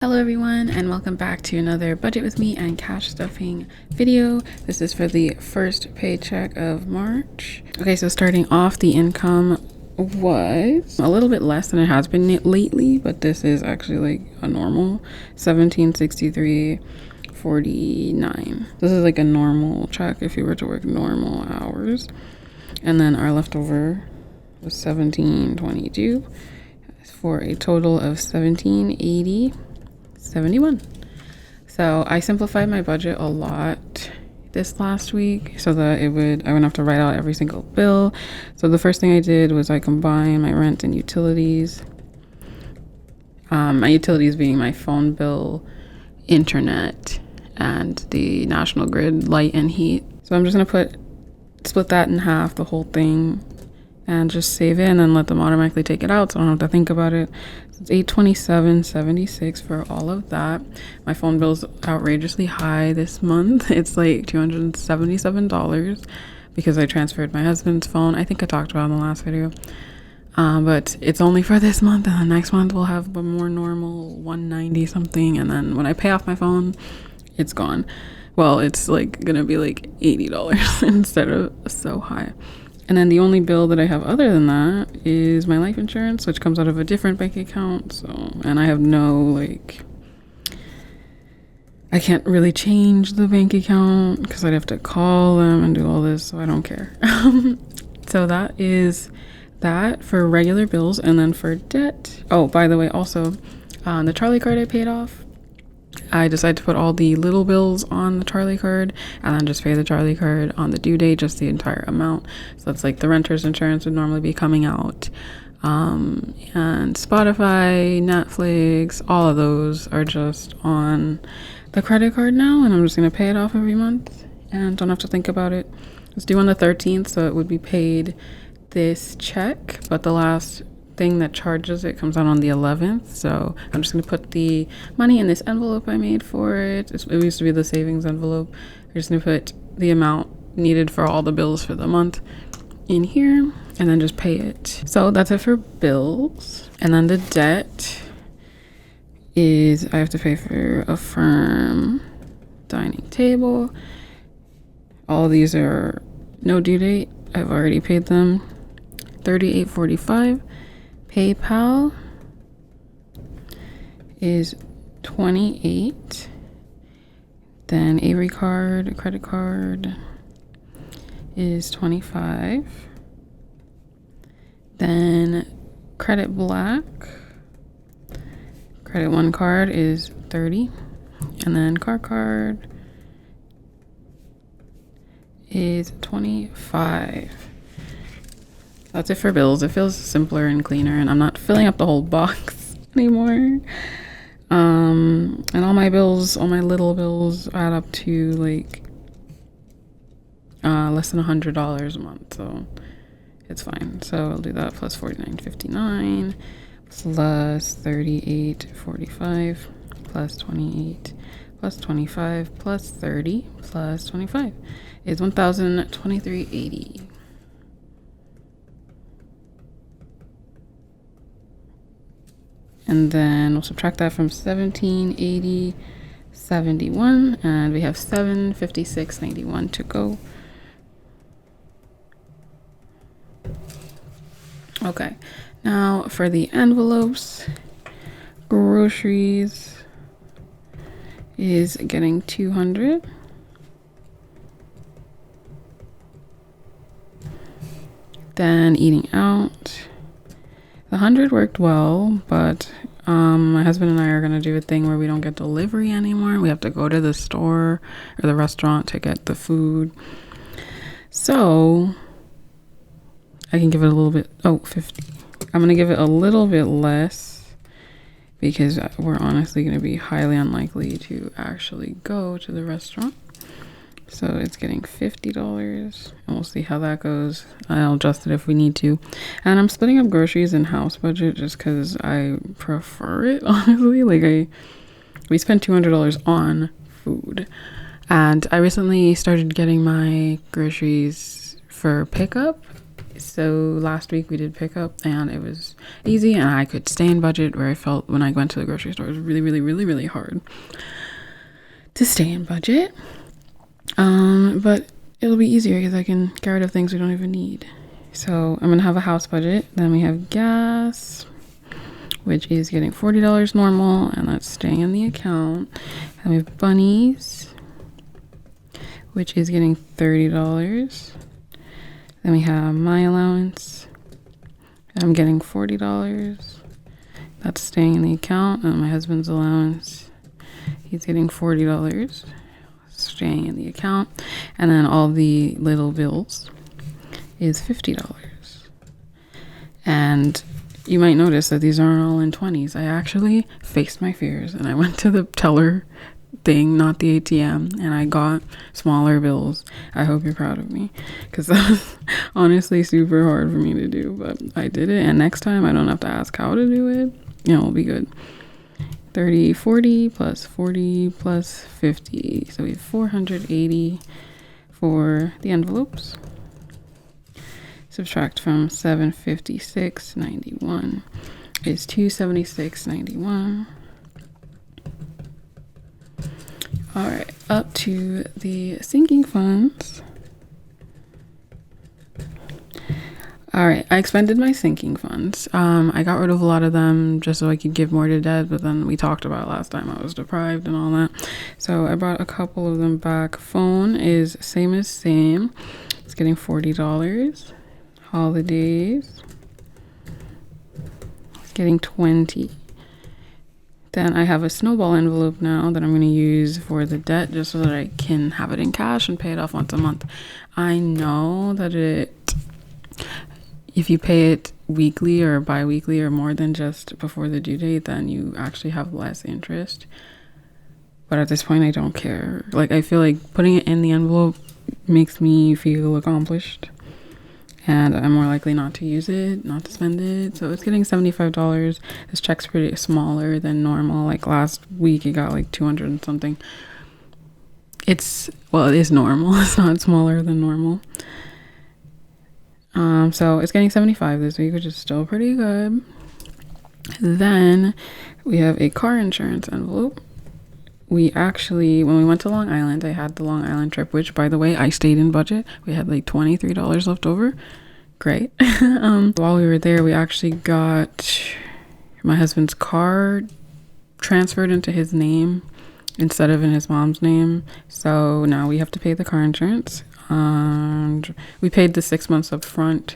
Hello everyone, and welcome back to another budget with me and cash stuffing video. This is for the first paycheck of March. Okay, so starting off, the income was a little bit less than it has been lately, but this is actually like a normal 1763.49. This is like a normal check if you were to work normal hours. And then our leftover was 1722 for a total of 1780.71. So I simplified my budget a lot this last week so that I wouldn't have to write out every single bill. So the first thing I did was I combined my rent and utilities. My utilities being my phone bill, internet, and the National Grid light and heat. So I'm just gonna split that in half, the whole thing, and just save it and then let them automatically take it out so I don't have to think about it. So it's $827.76 for all of that. My phone bill's outrageously high this month. It's like $277 because I transferred my husband's phone. I think I talked about it in the last video. But it's only for this month, and the next month we'll have a more normal 190 something, and then when I pay off my phone, it's gone. Well, it's like gonna be like $80 instead of so high. And then the only bill that I have other than that is my life insurance, which comes out of a different bank account. So, and I have I can't really change the bank account because I'd have to call them and do all this, so I don't care. So that is that for regular bills. And then for debt, oh, by the way, also the Charlie card I paid off, I decided to put all the little bills on the Charlie card and then just pay the Charlie card on the due date, just the entire amount. So that's like the renter's insurance would normally be coming out. And Spotify, Netflix, all of those are just on the credit card now, and I'm just going to pay it off every month and don't have to think about it. It's due on the 13th, so it would be paid this check, but the last thing that charges it comes out on the 11th. So I'm just going to put the money in this envelope I made for it. It used to be the savings envelope. I'm just going to put the amount needed for all the bills for the month in here and then just pay it. So that's it for bills. And then the debt is I have to pay for a firm dining table. All these are no due date. I've already paid them. $38.45. PayPal is $28. Then Avery card, credit card is $25. Then Credit Black, Credit One card is $30. And then car card is $25. That's it for bills. It feels simpler and cleaner, and I'm not filling up the whole box anymore. And all my bills, all my little bills add up to like less than $100 a month, so it's fine. So I'll do that plus $49.59 plus $38.45 plus $28 plus $25 plus $30 plus $25 is $1,023.80. And then we'll subtract that from 1780.71, and we have 756.91 to go. Okay, now for the envelopes, groceries is getting 200. Then eating out, the 100 worked well, but my husband and I are going to do a thing where we don't get delivery anymore. We have to go to the store or the restaurant to get the food. So I can give it a little bit, 50. I'm going to give it a little bit less because we're honestly going to be highly unlikely to actually go to the restaurant. So it's getting $50, and we'll see how that goes. I'll adjust it if we need to. And I'm splitting up groceries and house budget just because I prefer it, honestly. We spent $200 on food. And I recently started getting my groceries for pickup So last week we did pickup and it was easy, and I could stay in budget, where I felt when I went to the grocery store it was really, really, really, really hard to stay in budget. But it'll be easier because I can get rid of things we don't even need. So I'm gonna have a house budget. Then we have gas, which is getting $40 normal, and that's staying in the account. And we have bunnies, which is getting $30. Then we have my allowance. I'm getting $40. That's staying in the account. And my husband's allowance, he's getting $40, staying in the account. And then all the little bills is $50. And you might notice that these aren't all in 20s. I actually faced my fears and I went to the teller thing, not the ATM, and I got smaller bills. I hope you're proud of me, because that was honestly super hard for me to do, but I did it. And next time I don't have to ask how to do it. It'll be good. 30, 40 plus 40 plus 50. So we have 480 for the envelopes. Subtract from 756.91 is 276.91. All right, up to the sinking funds. All right, I expended my sinking funds. I got rid of a lot of them just so I could give more to debt, but then we talked about last time I was deprived and all that. So I brought a couple of them back. Phone is same as same. It's getting $40. Holidays, it's getting $20. Then I have a snowball envelope now that I'm going to use for the debt, just so that I can have it in cash and pay it off once a month. I know that if you pay it weekly or bi-weekly or more than just before the due date, then you actually have less interest. But at this point, I don't care. Like, I feel like putting it in the envelope makes me feel accomplished, and I'm more likely not to use it, not to spend it. So it's getting $75. This check's pretty smaller than normal. Like last week it got like 200 and something. It is normal. It's not smaller than normal. So it's getting 75 this week, which is still pretty good. Then we have a car insurance envelope. We actually, when we went to Long Island, I had the Long Island trip, which, by the way, I stayed in budget. We had like $23 left over. Great. While we were there, we actually got my husband's car transferred into his name instead of in his mom's name. So now we have to pay the car insurance. And we paid the 6 months up front.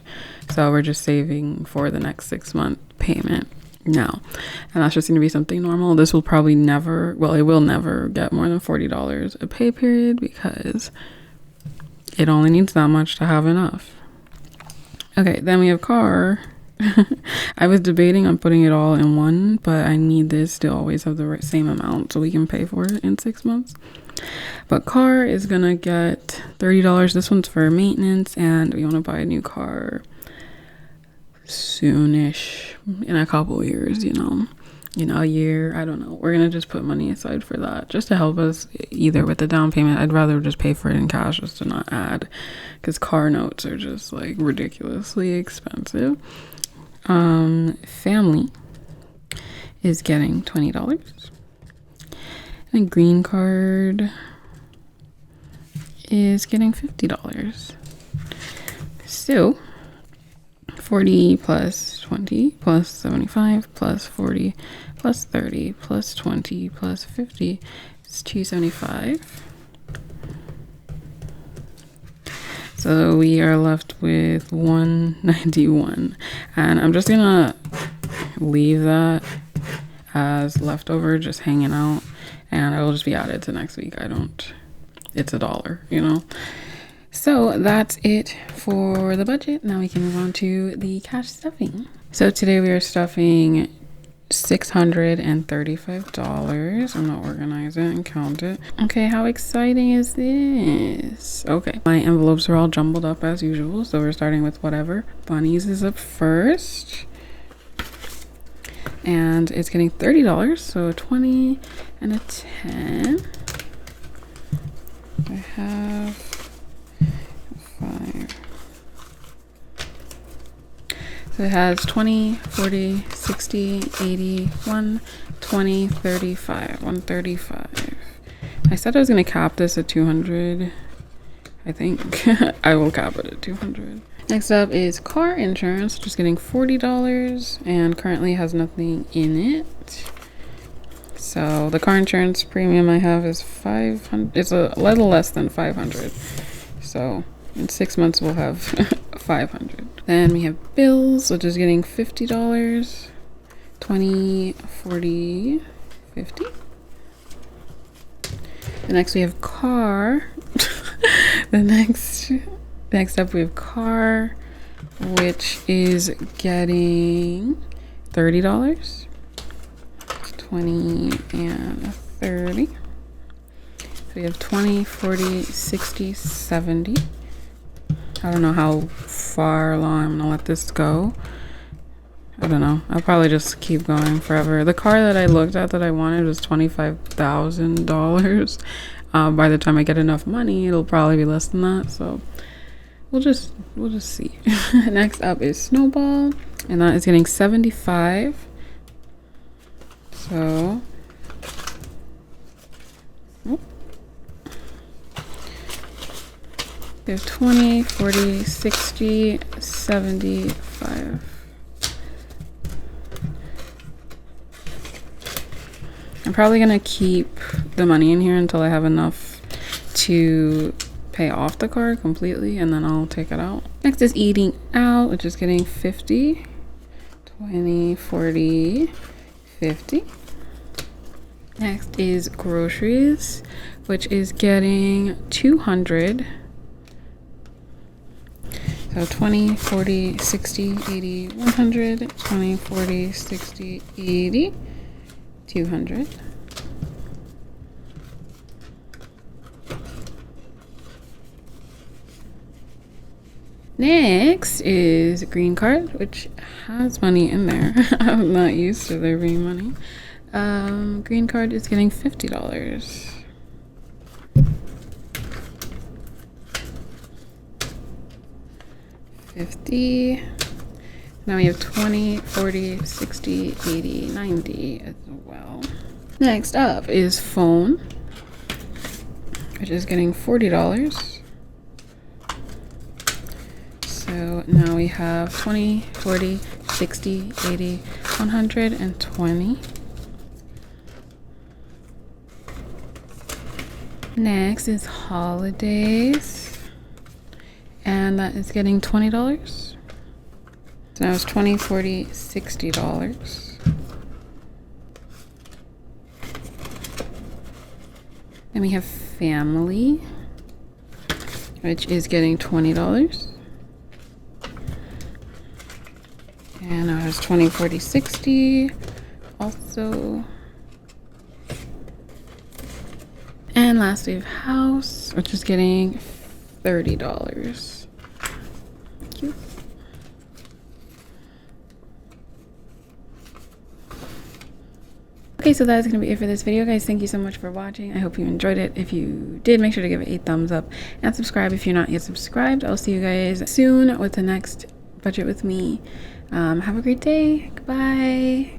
So we're just saving for the next 6-month payment now, and that's just going to be something normal. This will probably it will never get more than $40 a pay period, because it only needs that much to have enough. Okay, then we have car. I was debating on putting it all in one, but I need this to always have the same amount so we can pay for it in 6 months. But car is gonna get $30. This one's for maintenance, and we want to buy a new car soonish, in a couple years, a year. I don't know. We're gonna just put money aside for that, just to help us either with the down payment. I'd rather just pay for it in cash, just to not add, because car notes are just like ridiculously expensive. Family is getting $20, and green card is getting $50. So 40 plus 20 plus 75 plus 40 plus 30 plus 20 plus 50 is 275. So we are left with 191. And I'm just gonna leave that as leftover, just hanging out, and it will just be added to next week. It's $1, So that's it for the budget. Now we can move on to the cash stuffing. So today we are stuffing $635. I'm gonna organize it and count it. Okay, how exciting is this? Okay, my envelopes are all jumbled up as usual, so we're starting with whatever. Bunnies is up first, and it's getting $30, so a 20 and a 10. I have 5, So it has 20, 40, 60, 80, 120, 35, 135. I said I was going to cap this at 200. I think I will cap it at 200. Next up is car insurance, just getting $40 and currently has nothing in it. So the car insurance premium I have is 500. It's a little less than 500. So in 6 months we'll have 500. Then we have bills, which is getting $50, 20, 40, 50. The next we have car. Next up we have car, which is getting $30, 20 and 30. So we have 20, 40, 60, 70. I don't know how far along I'm gonna let this go. I don't know. I'll probably just keep going forever. The car that I looked at that I wanted was $25,000. By the time I get enough money, it'll probably be less than that. So we'll just see. Next up is Snowball, and that is getting 75. So there's 20, 40, 60, 75. I'm probably gonna keep the money in here until I have enough to pay off the car completely, and then I'll take it out. Next is eating out, which is getting 50, 20, 40, 50. Next is groceries, which is getting 200. So 20, 40, 60, 80, 100, 20, 40, 60, 80, 200. Next is green card, which has money in there. I'm not used to there being money. Green card is getting $50. Now we have 20, 40, 60, 80, 90 as well. Next up is phone, which is getting $40. So now we have 20, 40, 60, 80, 120. Next is holidays, and that is getting $20. So now it's 20, 40, $60. Then we have family, which is getting $20. And now it's 20, 40, 60 also. And last we have house, which is getting $30. Thank you. Okay, so that is going to be it for this video, guys. Thank you so much for watching. I hope you enjoyed it. If you did, make sure to give it a thumbs up and subscribe if you're not yet subscribed. I'll see you guys soon with the next budget with me. Have a great day. Goodbye.